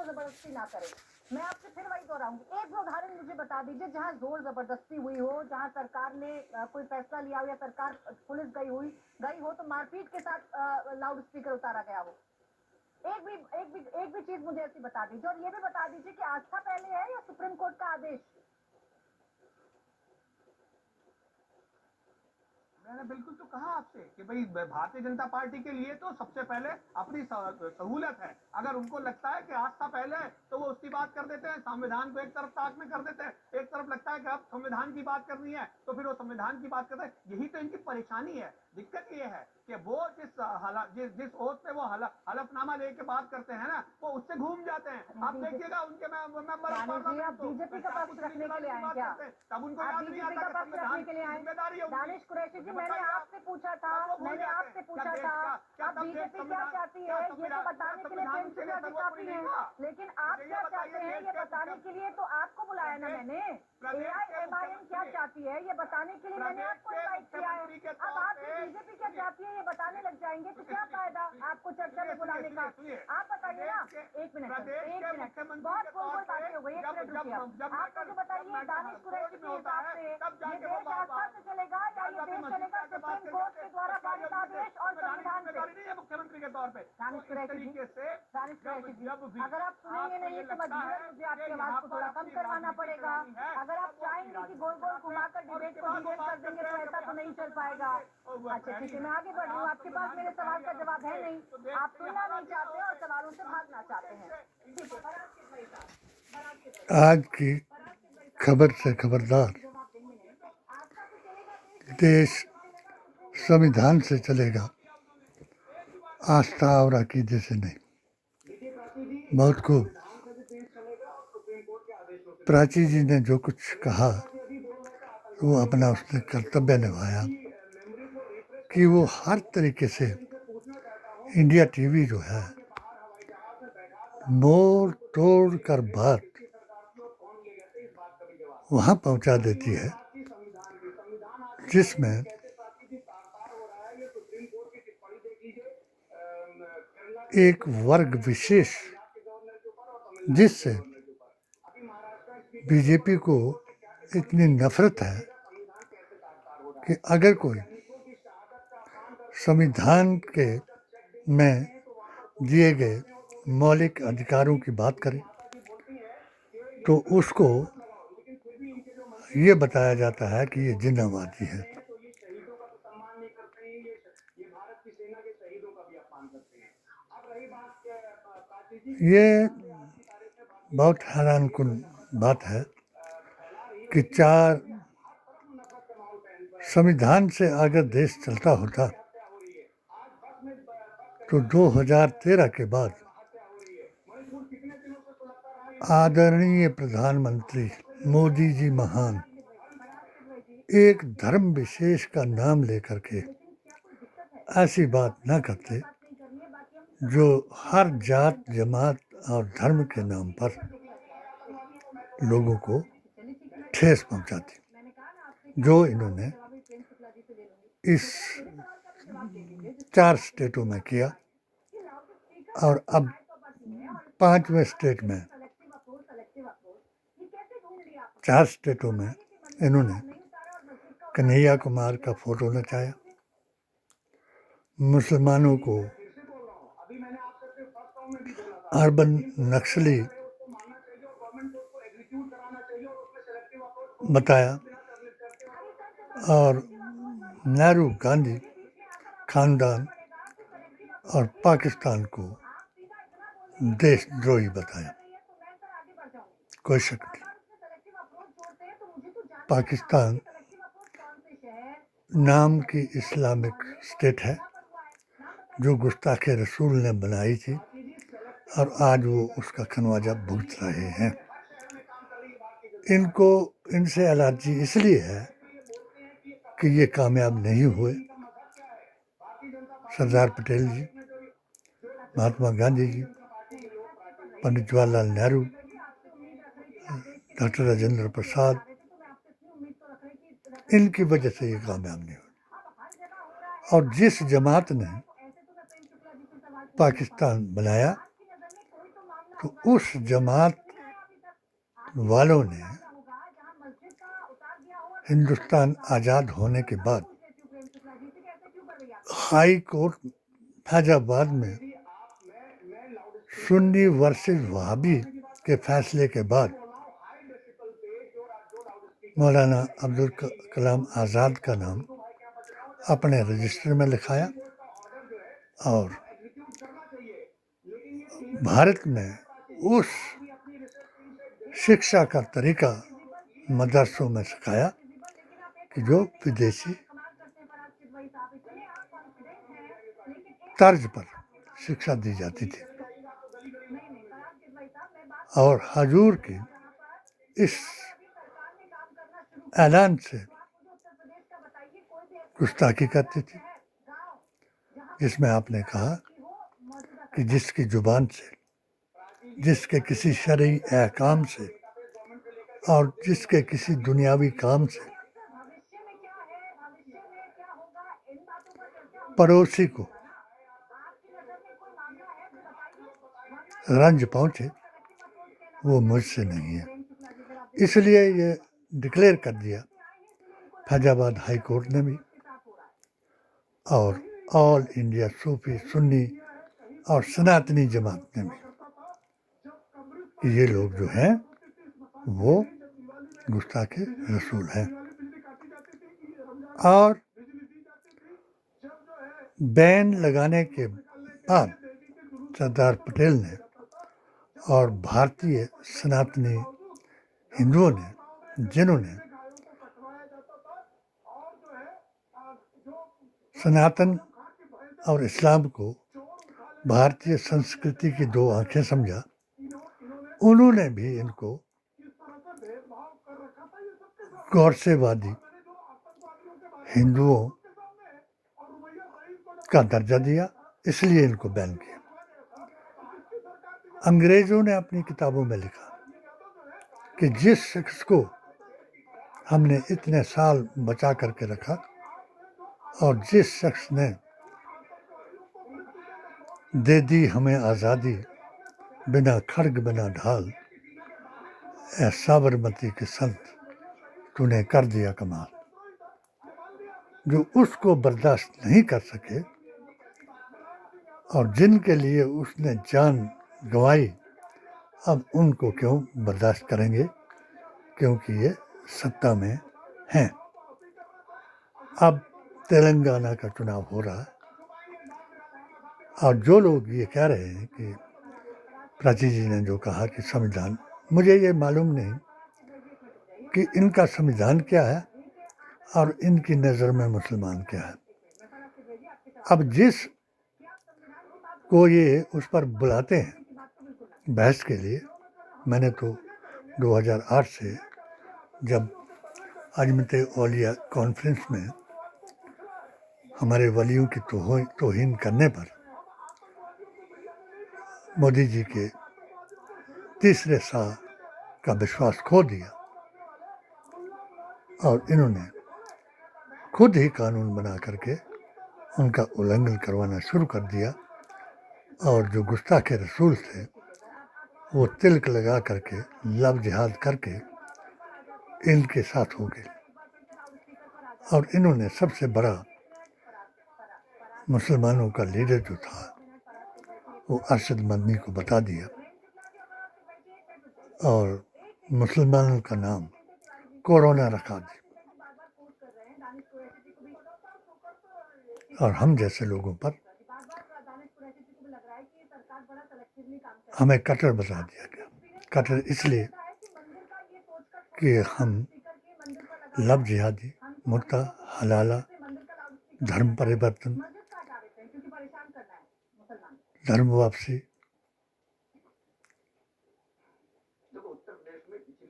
जोर जबरदस्ती ना करें। मैं आपसे फिर वही दोहराऊंगी, एक भी उदाहरण मुझे बता दीजिए जहां जोर जबरदस्ती हुई हो, जहां सरकार ने कोई फैसला लिया हो या सरकार पुलिस गई हो तो मारपीट के साथ लाउड स्पीकर उतारा गया हो। एक भी चीज मुझे ऐसी बता दीजिए, और ये भी बता दीजिए कि आस्था पहले है या सुप्रीम कोर्ट का आदेश। मैंने बिल्कुल तो कहा आपसे कि भाई भारतीय जनता पार्टी के लिए तो सबसे पहले अपनी सहूलत है। अगर उनको लगता है कि आस्था पहले है तो वो उसकी बात कर देते हैं, संविधान को एक तरफ ताक में कर देते हैं। एक तरफ लगता है कि अब संविधान की बात करनी है तो फिर वो संविधान की बात करते हैं। यही तो इनकी परेशानी है। दिक्कत ये है कि वो जिस ओथ पे वो हलफनामा लेके बात करते हैं ना, वो उससे घूम जाते हैं। आप देखिएगा उनके बीजेपी का पक्ष रखने के लिए आए क्या? तब उनको याद नहीं आता कि संविधान जिम्मेदारी है। दानिश कुरैशी जी, मैंने आपसे पूछा था अब बीजेपी क्या चाहती है ये तो बताने के लिए प्रेम सिंह जी काफी है, लेकिन आप क्या चाहते हैं ये बताने के लिए तो आपको बुलाया ना मैंने। AIMIM क्या चाहती है ये बताने के लिए मैंने आपको इनवाइट किया है। अब आप बीजेपी क्या चाहती है ये बताने लग जाएंगे तो क्या फायदा आपको चर्चा में बुलाने का? आप बताइए ना। एक मिनट, बहुत गोल बातें हो गई, 1 मिनट रुकिए। आप मुझे बताइए, दानिश कुरैशी के हिसाब से ये देश आस्था से चलेगा या ये देश चलेगा सुप्रीम कोर्ट के द्वारा पारित आदेश और संविधान से? मुख्यमंत्री के तौर पे दानिश कुरैशी जी, अगर आप सुनेंगे नहीं तो मजबूरन मुझे आपकी आवाज को थोड़ा कम करवाना पड़ेगा। अगर आप चाहेंगे कि गोल घुमाकर डिबेट को डिबेट कर देंगे तो ऐसा तो नहीं चल पाएगा। अच्छा ठीक है, मैं आगे बढ़ रही हूँ। आपके पास मेरे सवाल का जवाब है नहीं, आप सुनना नहीं चाहते और सवालों से भागना चाहते हैं। आज की खबर से खबरदार, देश संविधान से चलेगा, आस्था और अकीदे से नहीं। बहुत खूब प्राची जी ने जो कुछ कहा वो अपना उसने कर्तव्य निभाया कि वो हर तरीके से इंडिया टीवी जो है मोड़ तोड़ कर बात वहाँ पहुँचा देती है जिसमें एक वर्ग विशेष जिससे बीजेपी को इतनी नफरत है कि अगर कोई संविधान के में दिए गए मौलिक अधिकारों की बात करे तो उसको ये बताया जाता है कि ये जिन्नावादी है। ये बहुत हैरानकुन बात है कि संविधान से अगर देश चलता होता तो 2013 के बाद आदरणीय प्रधानमंत्री मोदी जी महान एक धर्म विशेष का नाम लेकर के ऐसी बात न करते जो हर जात जमात और धर्म के नाम पर लोगों को ठेस पहुंचाती, जो इन्होंने इस 4 स्टेटों में किया और अब 5वें स्टेट में 4 स्टेटों में इन्होंने कन्हैया कुमार का फोटो नचाया, मुसलमानों को अर्बन नक्सली बताया और नेहरू गांधी खानदान और पाकिस्तान को देशद्रोही बताया। कोई शक नहीं, पाकिस्तान नाम की इस्लामिक स्टेट है जो गुस्ताखे रसूल ने बनाई थी और आज वो उसका खमियाजा भुगत रहे हैं। इनको इनसे एलर्जी इसलिए है कि ये कामयाब नहीं हुए। सरदार पटेल जी, महात्मा गांधी जी, पंडित जवाहरलाल नेहरू, डॉक्टर राजेंद्र प्रसाद, इनकी वजह से ये कामयाब नहीं हुआ। और जिस जमात ने पाकिस्तान बनाया तो तो उस जमात वालों ने हिंदुस्तान आज़ाद होने के बाद हाई कोर्ट फैजाबाद में सुन्नी वर्सेस वहाबी के फैसले के बाद मौलाना अब्दुल कलाम आज़ाद का नाम अपने रजिस्टर में लिखाया और भारत में उस शिक्षा का तरीका मदरसों में सिखाया कि जो विदेशी तर्ज पर शिक्षा दी जाती थी। और हजूर की इस ऐलान से गुस्ताखी करती थी, जिसमें आपने कहा कि जिसकी जुबान से, जिसके किसी शरई अहकाम से और जिसके किसी दुनियावी काम से पड़ोसी को रंज पहुंचे, वो मुझसे नहीं है। इसलिए ये डिक्लेयर कर दिया फैजाबाद हाई कोर्ट ने भी और ऑल इंडिया सूफी सुन्नी और सनातनी जमात ने भी कि ये लोग जो हैं वो गुस्ताखे रसूल हैं। और बैन लगाने के बाद सरदार पटेल ने और भारतीय सनातनी हिंदुओं ने, जिन्होंने सनातन और इस्लाम को भारतीय संस्कृति की दो आंखें समझा, उन्होंने भी इनको गौरसेवादी हिंदुओं का दर्जा दिया, इसलिए इनको बैन किया। अंग्रेजों ने अपनी किताबों में लिखा कि जिस शख्स को हमने इतने साल बचा करके रखा और जिस शख्स ने दे दी हमें आज़ादी बिना खड्ग बिना ढाल, ऐ साबरमती के संत तूने कर दिया कमाल। जो उसको बर्दाश्त नहीं कर सके और जिनके लिए उसने जान गंवाई, अब उनको क्यों बर्दाश्त करेंगे, क्योंकि ये सत्ता में हैं। अब तेलंगाना का चुनाव हो रहा है और जो लोग ये कह रहे हैं कि प्राची जी ने जो कहा कि संविधान, मुझे ये मालूम नहीं कि इनका संविधान क्या है और इनकी नज़र में मुसलमान क्या है। अब जिस को ये उस पर बुलाते हैं बहस के लिए, मैंने तो 2008 से जब अजमत औलिया कॉन्फ्रेंस में हमारे वलियों की तौहीन करने पर मोदी जी के तीसरे शाह का विश्वास खो दिया और इन्होंने खुद ही कानून बना करके उनका उल्लंघन करवाना शुरू कर दिया और जो गुस्ताखे रसूल थे वो तिलक लगा करके लब जिहाद करके इनके साथ हो गए। और इन्होंने सबसे बड़ा मुसलमानों का लीडर जो था वो अरशद मदनी को बता दिया और मुसलमानों का नाम कोरोना रखा दिया। और हम जैसे लोगों पर हमें कट्टर बता दिया गया। कट्टर इसलिए कि हम लब जिहादी, मुर्ता, हलाला, धर्म परिवर्तन, धर्म वापसी,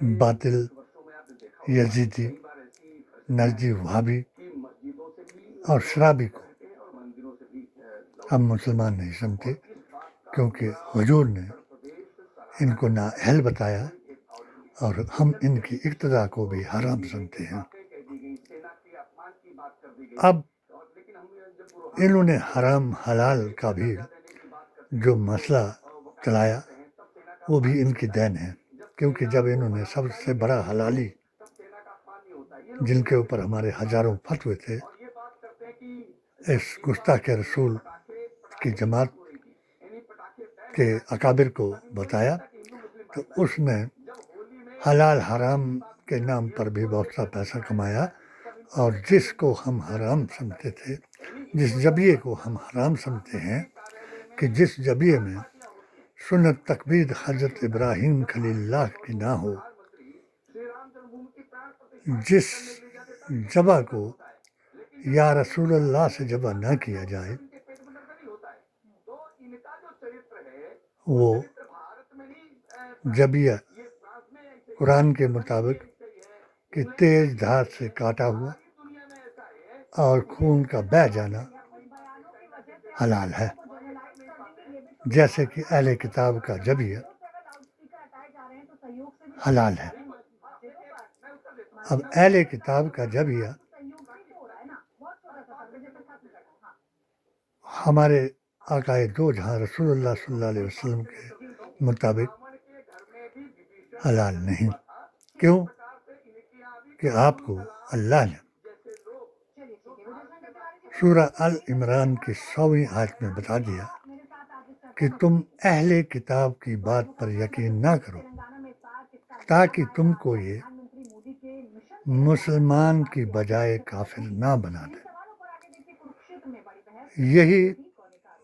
बातिल, यजीदी, नजदी, वहाबी और शराबी को हम मुसलमान नहीं समझते, क्योंकि हुजूर ने इनको नाअहल बताया और हम इनकी इक्तदा को भी हराम समझते हैं। अब इन्होंने हराम हलाल का भी जो मसला चलाया वो भी इनकी देन है, क्योंकि जब इन्होंने सबसे बड़ा हलाली जिनके ऊपर हमारे हजारों फतवे थे इस गुस्ताख रसूल की जमात के अकाबिर को बताया, तो उसने हलाल हराम के नाम पर भी बहुत सा पैसा कमाया। और जिसको हम हराम समझते थे, जिस जबिये को हम हराम समझते हैं कि जिस जबिये में सुन्नत तकबीर हजरत इब्राहिम खलीलुल्लाह की ना हो, जिस जबा को या रसूलुल्लाह से जबा ना किया जाए, वो जबिया कुरान के मुताबिक कि तेज धार से काटा हुआ और खून का बह जाना हलाल है, जैसे कि अहले किताब का जबिया हलाल है। अब अहले किताब का जबिया हमारे आकाए दो जहां रसूलुल्लाह सल्लल्लाहु अलैहि वसल्लम के मुताबिक हलाल नहीं। क्यों? कि आपको अल्लाह ने सूरह अल इमरान की 100वीं आयत में बता दिया कि तुम अहले किताब की बात पर यकीन ना करो ताकि तुमको ये मुसलमान की बजाय काफिर ना बना दे। यही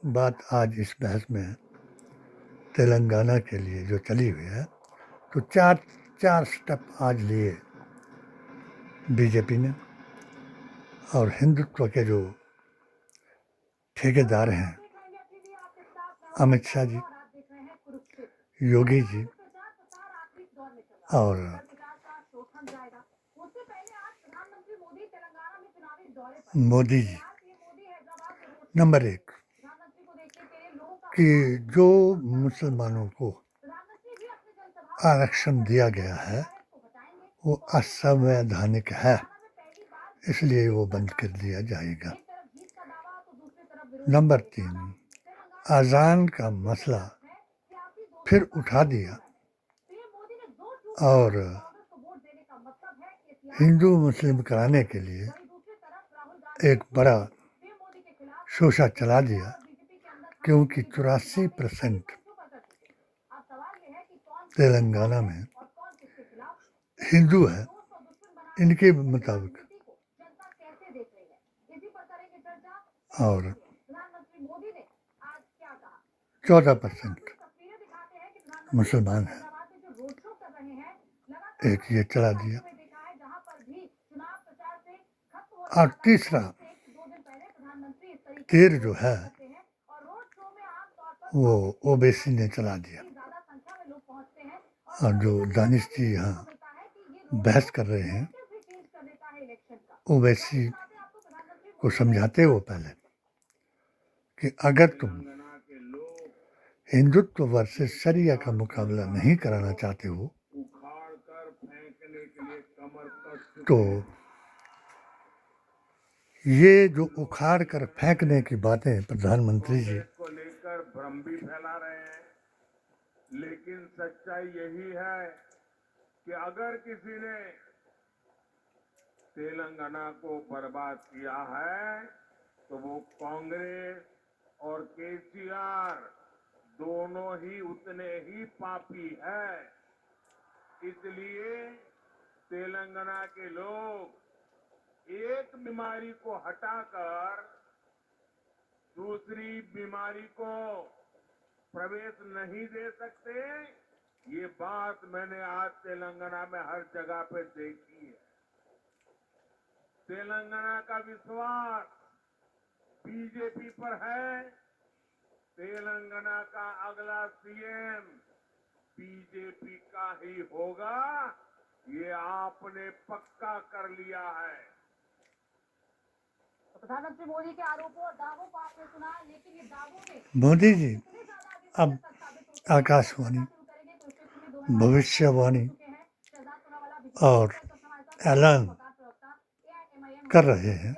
बात आज इस बहस में तेलंगाना के लिए जो चली हुई है, तो चार स्टेप आज लिए बीजेपी ने, और हिंदुत्व के जो ठेकेदार हैं अमित शाह जी, योगी जी और मोदी जी, नंबर 1 कि जो मुसलमानों को आरक्षण दिया गया है वो असंवैधानिक है, इसलिए वो बंद कर दिया जाएगा। नंबर 3, अजान का मसला फिर उठा दिया और हिंदू मुस्लिम कराने के लिए एक बड़ा शोशा चला दिया, क्योंकि 84% तेलंगाना में हिंदू है। इनके मुताबिक और 14% मुसलमान हैं। एक ये चला दिया। और तीसरा तीर जो है वो ओबीसी ने चला दिया। और जो दानिश जी यहाँ बहस कर रहे हैं, ओबीसी को समझाते हो पहले कि अगर तुम हिंदुत्व वर्सेस शरिया का मुकाबला नहीं कराना चाहते हो तो ये जो उखाड़ कर फेंकने की बातें प्रधानमंत्री जी को लेकर भ्रम भी फैला रहे हैं, लेकिन सच्चाई यही है कि अगर किसी ने तेलंगाना को बर्बाद किया है तो वो कांग्रेस और केसीआर दोनों ही उतने ही पापी है। इसलिए तेलंगाना के लोग एक बीमारी को हटाकर दूसरी बीमारी को प्रवेश नहीं दे सकते। ये बात मैंने आज तेलंगाना में हर जगह पे देखी है। तेलंगाना का विश्वास बीजेपी पर है। तेलंगाना का अगला सीएम बीजेपी का ही होगा, ये आपने पक्का कर लिया है। प्रधानमंत्री मोदी के आरोपों और दावों को आपने सुना, लेकिन ये दावों में मोदी जी अब आकाशवाणी, भविष्यवाणी और ऐलान कर रहे हैं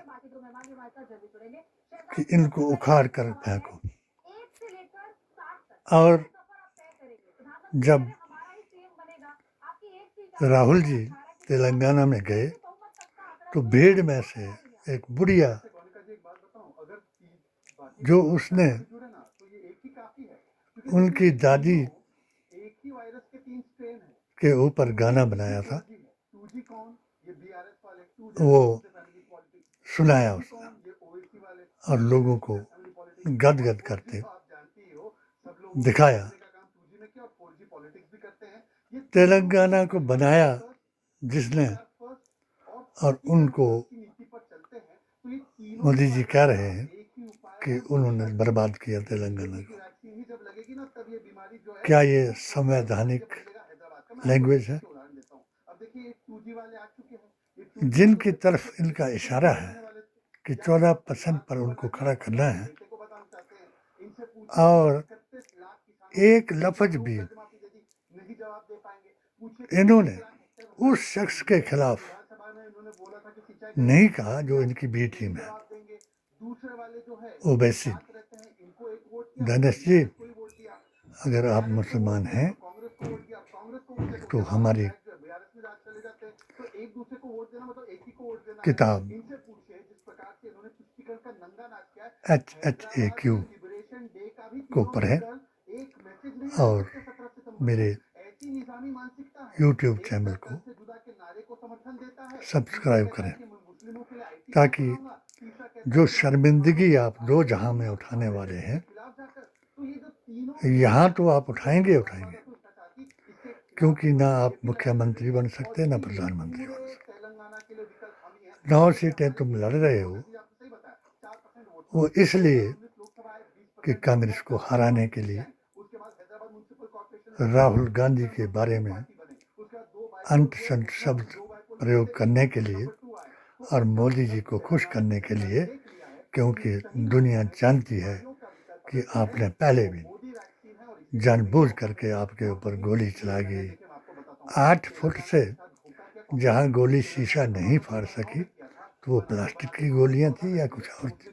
कि इनको उखाड़ कर फेंको। और जब राहुल जी तेलंगाना में गए तो भीड़ में से एक बुढ़िया जो उसने उनकी दादी के ऊपर गाना बनाया था वो सुनाया उसने और लोगों को गदगद करते दिखाया। तेलंगाना को बनाया जिसने और उनको मोदी जी कह रहे हैं कि उन्होंने बर्बाद किया तेलंगाना को। क्या ये संवैधानिक लैंग्वेज है? जिनकी तरफ इनका इशारा है कि 14% पर उनको खड़ा करना है और एक लफ्ज भी इन्होंने उस शख्स के खिलाफ नहीं कहा जो इनकी बी टीम है, ओवैसी। दानिश जी, अगर आप मुसलमान हैं तो हमारी किताब HHAQ को पढ़ें और मेरे YouTube चैनल को सब्सक्राइब करें ताकि जो शर्मिंदगी आप दो जहां में उठाने वाले हैं यहाँ तो आप उठाएंगे क्योंकि ना आप मुख्यमंत्री बन सकते ना प्रधानमंत्री बन सकते। 9 सीटें तुम लड़ रहे हो वो इसलिए कि कांग्रेस को हराने के लिए, राहुल गांधी के बारे में अंत संत शब्द प्रयोग करने के लिए और मोदी जी को खुश करने के लिए, क्योंकि दुनिया जानती है कि आपने पहले भी जानबूझ करके आपके ऊपर गोली चला गई। 8 फुट से जहां गोली शीशा नहीं फाड़ सकी तो वो प्लास्टिक की गोलियां थी या कुछ और थी।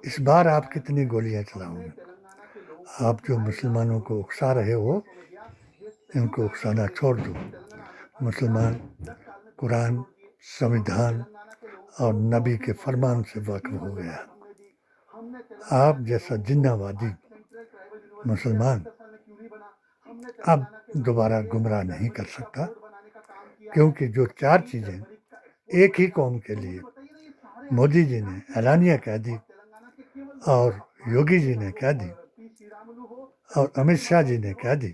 इस बार आप कितनी गोलियां चलाओगे? आप जो मुसलमानों को उकसा रहे हो इनको उकसाना छोड़ दो। मुसलमान कुरान, संविधान और नबी के फरमान से वाकिफ हो गया। आप जैसा जिन्नावादी मुसलमान अब दोबारा गुमराह नहीं कर सकता, क्योंकि जो 4 चीज़ें एक ही कौम के लिए मोदी जी ने ऐलानिया कह दी और योगी जी ने कह दी और अमित शाह जी ने कह दी,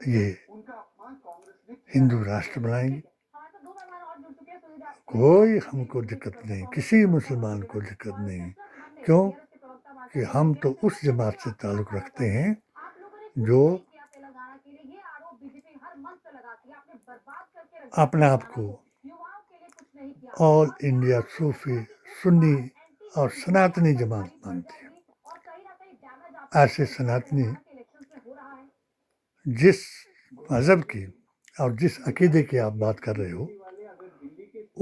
ये हिंदू राष्ट्र बनाएंगे। कोई हमको दिक्कत नहीं, किसी मुसलमान को दिक्कत नहीं। क्यों? कि हम तो उस जमात से ताल्लुक़ रखते हैं जो अपने आप को ऑल इंडिया सूफी, सुन्नी और सनातनी जमात मानती है। ऐसे सनातनी जिस मज़हब की और जिस अकीदे की आप बात कर रहे हो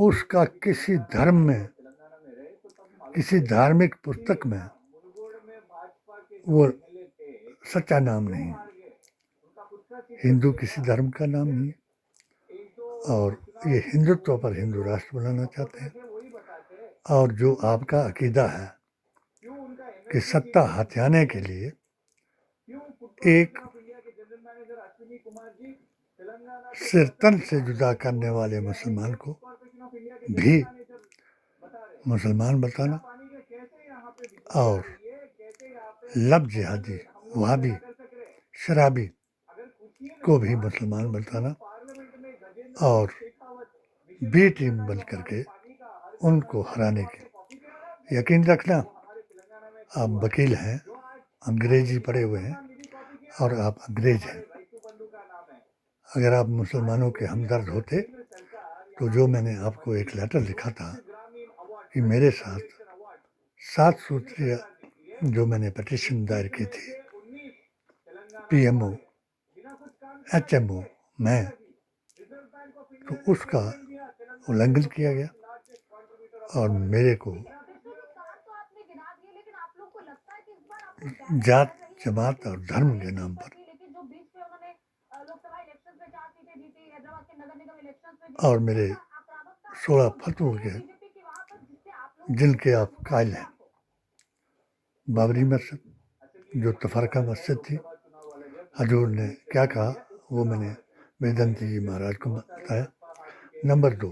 उसका किसी धर्म में, किसी धार्मिक पुस्तक में वो सच्चा नाम नहीं। हिंदू किसी धर्म का नाम नहीं और ये हिंदुत्व पर हिंदू राष्ट्र बनाना चाहते हैं। और जो आपका अकीदा है कि सत्ता हथियाने के लिए एक सिर तन से जुदा करने वाले मुसलमान को भी मुसलमान बताना और लब जिहादी, वहाबी, शराबी को भी मुसलमान बताना और बी टीम बन करके उनको हराने की यकीन रखना। आप वकील हैं, अंग्रेजी पढ़े हुए हैं और आप अंग्रेज हैं। अगर आप मुसलमानों के हमदर्द होते तो जो मैंने आपको एक लेटर लिखा था कि मेरे साथ 7 सूत्रीय जो मैंने पिटीशन दायर की थी PMO, HMO में, तो उसका उल्लंघन किया गया और मेरे को जात, जमात और धर्म के नाम पर और मेरे 16 फतवों के जिनके आप कायल हैं। बाबरी मस्जिद जो तफरका मस्जिद थी, हजूर ने क्या कहा वो मैंने वेदांती जी महाराज को बताया। नंबर 2,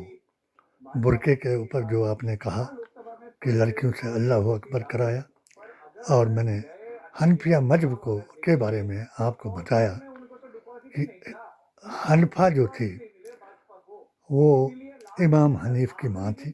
बुरके के ऊपर जो आपने कहा कि लड़कियों से अल्लाह अकबर कराया, और मैंने हनफिया मजहब को के बारे में आपको बताया कि हनफा जो थी वो इमाम हनीफ की माँ थी,